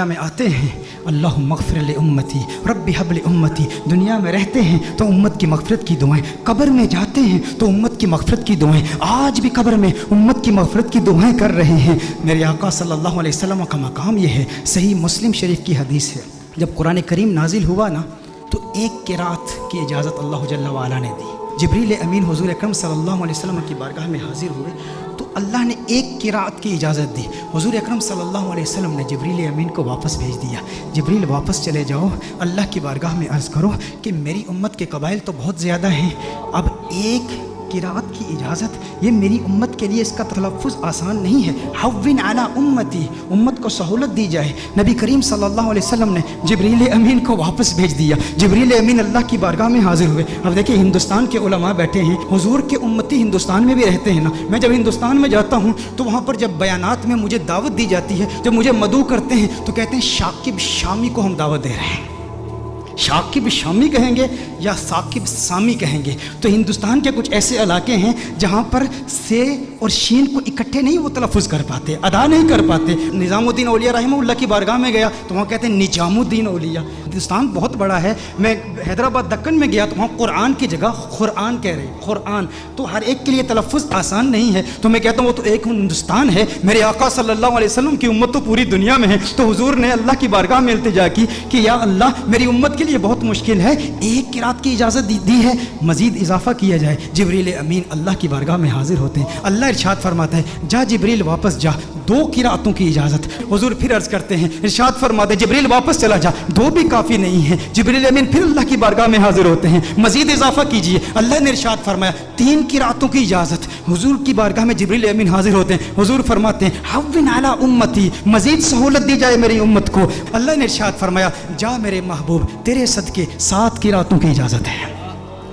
میں آتے ہیں اللہم اغفر لامتی رب ہب لامتی، دنیا میں رہتے ہیں تو امت کی مغفرت کی دعائیں، قبر میں جاتے ہیں تو امت کی مغفرت کی دعائیں، آج بھی قبر میں امت کی مغفرت کی دعائیں کر رہے ہیں۔ میرے آقا صلی اللہ علیہ وسلم کا مقام یہ ہے۔ صحیح مسلم شریف کی حدیث ہے، جب قرآن کریم نازل ہوا نا تو ایک قرات کی اجازت اللہ جل وعلا نے دی۔ جبریل امین حضور اکرم صلی اللہ علیہ وسلم کی بارگاہ میں حاضر ہوئے تو اللہ نے ایک قرات کی اجازت دی۔ حضور اکرم صلی اللہ علیہ وسلم نے جبریل امین کو واپس بھیج دیا، جبریل واپس چلے جاؤ، اللہ کی بارگاہ میں عرض کرو کہ میری امت کے قبائل تو بہت زیادہ ہیں، اب ایک قرات کی اجازت، یہ میری امت کے لیے اس کا تلفظ آسان نہیں ہے۔ حوّن علی امتی، امت کو سہولت دی جائے۔ نبی کریم صلی اللہ علیہ وسلم نے جبریل امین کو واپس بھیج دیا، جبریل امین اللہ کی بارگاہ میں حاضر ہوئے۔ اب دیکھیں ہندوستان کے علماء بیٹھے ہیں، حضور کے امتی ہندوستان میں بھی رہتے ہیں نا، میں جب ہندوستان میں جاتا ہوں تو وہاں پر جب بیانات میں مجھے دعوت دی جاتی ہے، جب مجھے مدعو کرتے ہیں تو کہتے ہیں شاکب شامی کو ہم دعوت دے رہے ہیں۔ شاکب شامی کہیں گے یا ثاقب سامی کہیں گے؟ تو ہندوستان کے کچھ ایسے علاقے ہیں جہاں پر سے اور شین کو اکٹھے نہیں وہ تلفظ کر پاتے، ادا نہیں کر پاتے۔ نظام الدین اولیاء رحمہ اللہ کی بارگاہ میں گیا تو وہاں کہتے ہیں نجام الدین اولیاء۔ ہندوستان بہت بڑا ہے، میں حیدرآباد دکن میں گیا تو وہاں قرآن کی جگہ قرآن کہہ رہے ہیں، قرآن۔ تو ہر ایک کے لیے تلفظ آسان نہیں ہے، تو میں کہتا ہوں وہ تو ایک ہندوستان ہے، میرے آقا صلی اللہ علیہ وسلم کی امت تو پوری دنیا میں ہے۔ تو حضور نے اللہ کی بارگاہ میں التجا کی کہ یا اللہ میری امت کے لیے بہت مشکل ہے، ایک قرات کی اجازت دی ہے، مزید اضافہ کیا جائے۔ جبریل امین اللہ کی بارگاہ میں حاضر ہوتے ہیں، اللہ ارشاد فرماتا ہے جا جبریل واپس جا، دو قراتوں کی اجازت۔ حضور پھر عرض کرتے ہیں، ارشاد فرماتے ہیں جبریل واپس چلا جا، دو بھی کافی نہیں ہے۔ جبریل امین پھر اللہ کی بارگاہ میں حاضر ہوتے ہیں، مزید اضافہ کیجئے۔ اللہ نے ارشاد فرمایا تین قراتوں کی اجازت۔ حضور کی بارگاہ میں جبریل امین حاضر ہوتے ہیں، حضور فرماتے ہیں حوّن علی امتی، مزید سہولت دی جائے میری امت کو۔ اللہ نے ارشاد فرمایا جا میرے محبوب تیرے صدقے 7 قراتوں کی اجازت ہے۔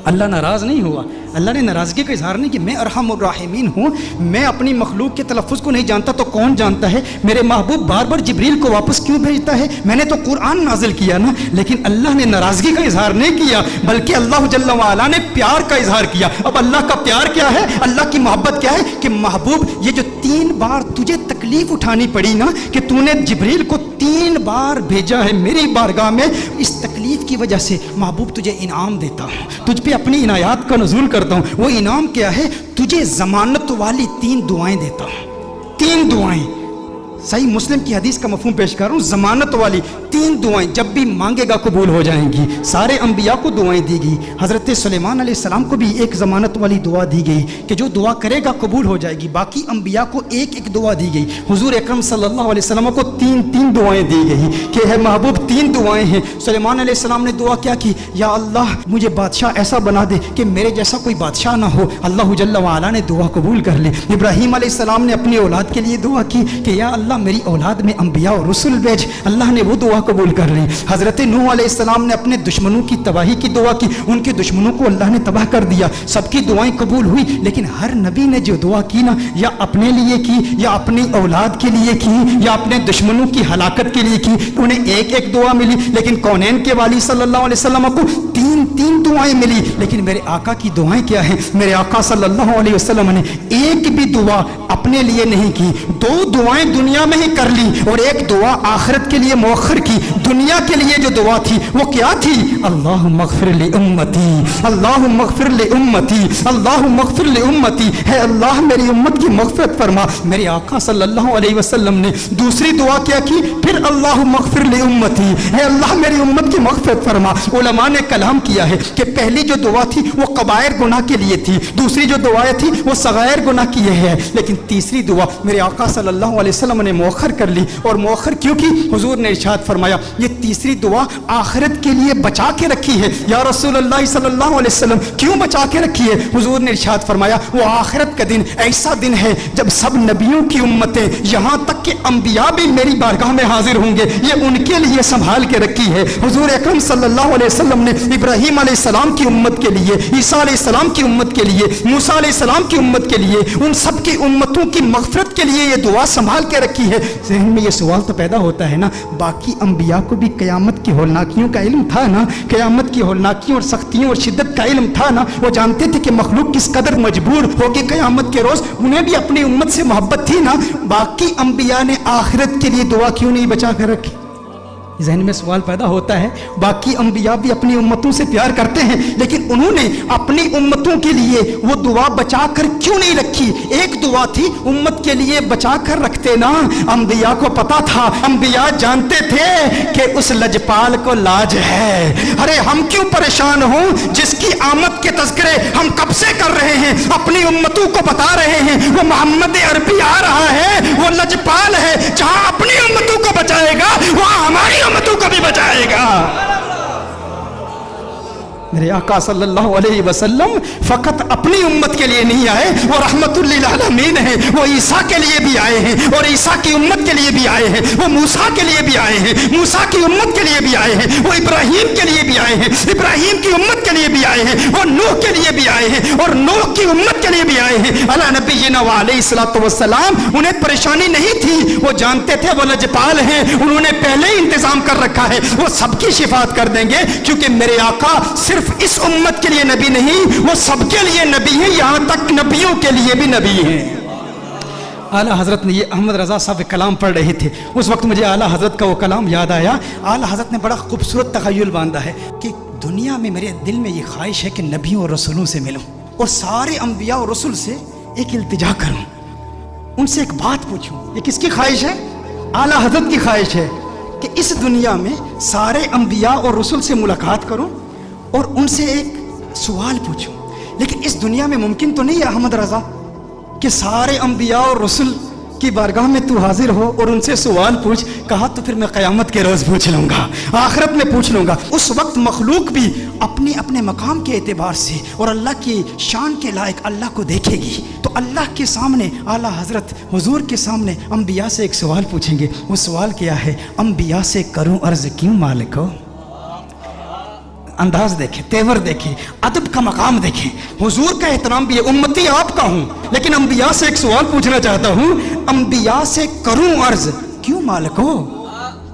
اللہ ناراض نہیں ہوا، اللہ نے ناراضگی کا اظہار نہیں کہ میں ارحم الراحمین ہوں، میں اپنی مخلوق کے تلفظ کو نہیں جانتا تو کون جانتا ہے؟ میرے محبوب بار بار جبریل کو واپس کیوں بھیجتا ہے؟ میں نے تو قرآن نازل کیا نا، لیکن اللہ نے ناراضگی کا اظہار نہیں کیا بلکہ اللہ جل وعلا نے پیار کا اظہار کیا۔ اب اللہ کا پیار کیا ہے، اللہ کی محبت کیا ہے کہ محبوب یہ جو 3 بار تجھے تکلیف اٹھانی پڑی نا کہ تو نے جبریل کو 3 بار بھیجا ہے میری بارگاہ میں، اس تکلیف کی وجہ سے محبوب تجھے انعام دیتا ہوں، تجھ پہ اپنی عنایات کا نزول کرتا ہوں۔ وہ انعام کیا ہے؟ تجھے ضمانت والی 3 دعائیں دیتا ہوں، 3 دعائیں۔ صحیح مسلم کی حدیث کا مفہوم پیش کر رہا ہوں، ضمانت والی 3 دعائیں، جب بھی مانگے گا قبول ہو جائیں گی۔ سارے انبیاء کو دعائیں دی گئی، حضرت سلیمان علیہ السلام کو بھی ایک ضمانت والی دعا دی گئی کہ جو دعا کرے گا قبول ہو جائے گی۔ باقی انبیاء کو ایک ایک دعا دی گئی، حضور اکرم صلی اللہ علیہ وسلم کو 3 دعائیں دی گئی کہ ہے محبوب 3 دعائیں ہیں۔ سلیمان علیہ السلام نے دعا کیا کی؟ یا اللہ مجھے بادشاہ ایسا بنا دے کہ میرے جیسا کوئی بادشاہ نہ ہو۔ اللہ جل وعلا نے دعا قبول کر لی۔ ابراہیم علیہ السلام نے اپنی اولاد کے لیے دعا کی کہ یا اللہ میری اولاد میں انبیاء اور رسول بھیج، اللہ نے وہ دعا قبول کر لی۔ حضرت نوح علیہ السلام نے اپنے دشمنوں کی تباہی کی دعا کی، ان کے دشمنوں کو اللہ نے تباہ کر دیا، سب کی دعائیں قبول ہوئی۔ لیکن ہر نبی نے جو دعا کی نا، یا اپنے لیے کی یا اپنی اولاد کے لیے کی یا اپنے دشمنوں کی ہلاکت کے لیے کی، انہیں ایک ایک دعا ملی۔ لیکن کونین کے والی صلی اللہ علیہ وسلم کو 3 دعائیں ملی۔ لیکن میرے آقا کی دعائیں کیا ہیں؟ میرے آقا صلی اللہ علیہ وسلم نے ایک بھی دعا اپنے لیے نہیں کی، 2 دعائیں دنیا میں ہی کر لی اور ایک دعا آخرت کے لیے مؤخر کی۔ دنیا کے لیے جو دعا تھی وہ کیا تھی؟ اللہم اغفر لامتی، اللہم اغفر لامتی، اللہم اغفر لامتی، ہے اللہ میری امت کی مغفرت فرما۔ میرے آقا صلی اللہ علیہ وسلم نے دوسری دعا کیا کی؟ پھر اللہم اغفر لامتی، ہے اللہ میری امت کی مغفرت فرما۔ علماء نے کلام کیا ہے کہ پہلی جو دعا تھی وہ کبائر گناہ کے لیے تھی، دوسری جو دعائیں تھی وہ صغائر گناہ کی ہے، لیکن تیسری دعا میرے آقا صلی اللہ علیہ وسلم نے مؤخر کر لی۔ اور مؤخر کیوں کی؟ حضور نے ارشاد فرمایا یہ تیسری دعا آخرت کے لیے بچا کے رکھی ہے۔ یا رسول اللہ صلی اللہ علیہ وسلم کیوں بچا کے رکھی ہے؟ حضور نے ارشاد فرمایا وہ آخرت کا دن ایسا دن ہے جب سب نبیوں کی امتیں یہاں تک کہ انبیاء بھی میری بارگاہ میں حاضر ہوں گے، یہ ان کے لیے سنبھال کے رکھی ہے۔ حضور اکرم صلی اللہ علیہ وسلم نے ابراہیم علیہ السلام کی امت کے لیے، عیسیٰ علیہ السلام کی امت کے لیے، موسیٰ علیہ السلام کی امت کے لیے، ان سب کی امتوں کی مغفرت کے لیے یہ دعا سنبھال کے رکھی ہے۔ ذہن میں یہ سوال تو پیدا ہوتا ہے نا، باقی انبیاء کو بھی قیامت کی ہولناکیوں کا علم تھا نا، قیامت کی ہولناکیوں اور سختیوں اور شدت کا علم تھا نا، وہ جانتے تھے کہ مخلوق کس قدر مجبور ہوگی قیامت کے روز، انہیں بھی اپنی امت سے محبت تھی نا۔ باقی انبیاء نے آخرت کے لیے دعا کیوں نہیں بچا کر رکھی؟ ذہن میں سوال پیدا ہوتا ہے، باقی انبیاء بھی اپنی امتوں سے پیار کرتے ہیں، لیکن انہوں نے اپنی امتوں کے لیے وہ دعا بچا کر کیوں نہیں رکھی؟ ایک دعا تھی امت کے لیے بچا کر رکھتے نا۔ انبیاء کو پتا تھا، انبیاء جانتے تھے کہ اس لجپال کو لاج ہے۔ ارے ہم کیوں پریشان ہوں جس کی آمد کے تذکرے ہم کب سے کر رہے ہیں، اپنی امتوں کو بتا رہے ہیں وہ محمد عربی آ رہا ہے، وہ لجپال ہے، جہاں اپنی امتوں کو بچائے گا وہاں ہماری امتوں کو بھی بچائے گا۔ میرے آقا صلی اللہ علیہ وسلم فقط اپنی امت کے لیے نہیں آئے، وہ رحمت للعالمین ہیں، وہ عیسیٰ کے لیے بھی آئے ہیں اور عیسیٰ کی امت کے لیے بھی آئے ہیں، وہ موسیٰ کے لیے بھی آئے ہیں، موسیٰ کی امت کے لیے بھی آئے ہیں، وہ ابراہیم کے لیے بھی آئے ہیں، ابراہیم کی امت کے لیے بھی آئے ہیں، وہ نوح کے لیے بھی آئے ہیں اور نوح کی امت کے لیے بھی آئے ہیں۔ علی نبینا وعلیہ الصلوۃ والسلام، انہیں پریشانی نہیں تھی، وہ جانتے تھے وہ لجپال ہیں، انہوں نے پہلے ہی انتظام کر رکھا ہے، وہ سب کی شفاعت کر دیں گے، کیونکہ میرے آقا صرف اس امت کے لیے نبی نہیں، وہ سب کے لیے نبی ہیں، یہاں تک نبیوں کے لیے بھی نبی ہیں۔ اعلیٰ حضرت نے یہ احمد رضا صاحب کلام پڑھ رہے تھے، اس وقت مجھے اعلیٰ حضرت کا وہ کلام یاد آیا۔ اعلیٰ حضرت نے بڑا خوبصورت تخیل باندھا ہے کہ دنیا میں میرے دل میں یہ خواہش ہے کہ نبیوں اور رسولوں سے ملوں اور سارے انبیاء اور رسول سے ایک التجا کروں، ان سے ایک بات پوچھوں۔ یہ کس کی خواہش ہے؟ اعلیٰ حضرت کی خواہش ہے کہ اس دنیا میں سارے انبیاء اور رسول سے ملاقات کروں اور ان سے ایک سوال پوچھوں۔ لیکن اس دنیا میں ممکن تو نہیں ہے احمد رضا کہ سارے انبیاء اور رسول کی بارگاہ میں تو حاضر ہو اور ان سے سوال پوچھ۔ کہا تو پھر میں قیامت کے روز پوچھ لوں گا، آخرت میں پوچھ لوں گا۔ اس وقت مخلوق بھی اپنے اپنے مقام کے اعتبار سے اور اللہ کی شان کے لائق اللہ کو دیکھے گی، تو اللہ کے سامنے اعلیٰ حضرت حضور کے سامنے انبیاء سے ایک سوال پوچھیں گے۔ وہ سوال کیا ہے؟ انبیاء سے کروں عرض کیوں مالک ہو؟ انداز دیکھیں، تیور دیکھیں، ادب کا مقام دیکھیں، حضور کا احترام بھی ہے، امتی آپ کا ہوں، لیکن انبیاء سے ایک سوال پوچھنا چاہتا ہوں، انبیاء سے کروں عرض کیوں مالک ہو؟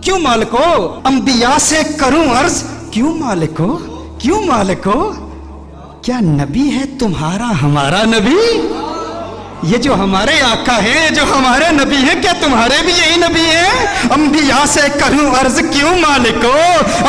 کیوں مالک ہو؟ انبیاء سے کروں عرض کیوں مالک ہو؟ کیوں مالک ہو؟ کیا نبی ہے تمہارا ہمارا نبی؟ یہ جو ہمارے آقا ہیں، جو ہمارے نبی ہیں، کیا تمہارے بھی یہی نبی ہیں؟ انبیاء سے کروں عرض کیوں مالک ہو؟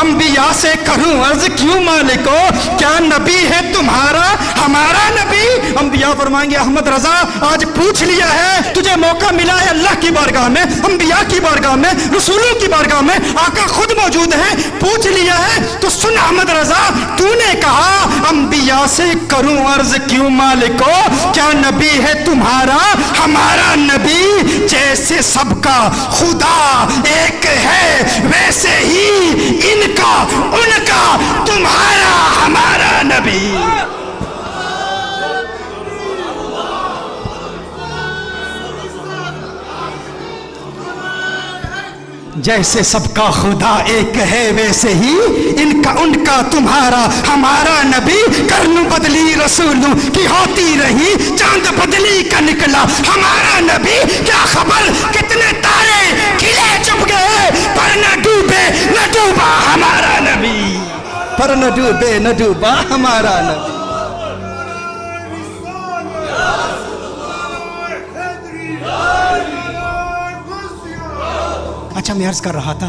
انبیاء سے کروں عرض کیوں مالک ہو؟ کیا نبی ہے تمہارا ہمارا نبی؟ انبیاء فرمائیں گے احمد رضا آج پوچھ لیا ہے، تجھے موقع ملا ہے اللہ کی بارگاہ میں، انبیاء کی بارگاہ میں، رسولوں کی بارگاہ میں، آقا خود موجود ہیں، پوچھ لیا ہے تو سن احمد رضا، تو نے کہا انبیاء سے کروں عرض کیوں مالک ہو؟ کیا نبی ہے تمہارا ہمارا نبی؟ جیسے سب کا خدا ایک ہے ویسے ہی ان کا ان کا تمہارا ہمارا نبی۔ جیسے سب کا خدا ایک ہے ویسے ہی ان کا تمہارا ہمارا نبی۔ کرن بدلی رسولوں کی ہوتی رہی، چاند بدلی کا نکلا ہمارا نبی۔ کیا خبر کتنے تارے کھلے چپ گئے، پر نہ ڈوبے نہ ڈوبا ہمارا نبی، پر نہ ڈوبے نہ ڈوبا ہمارا نبی۔ اچھا میں عرض کر رہا تھا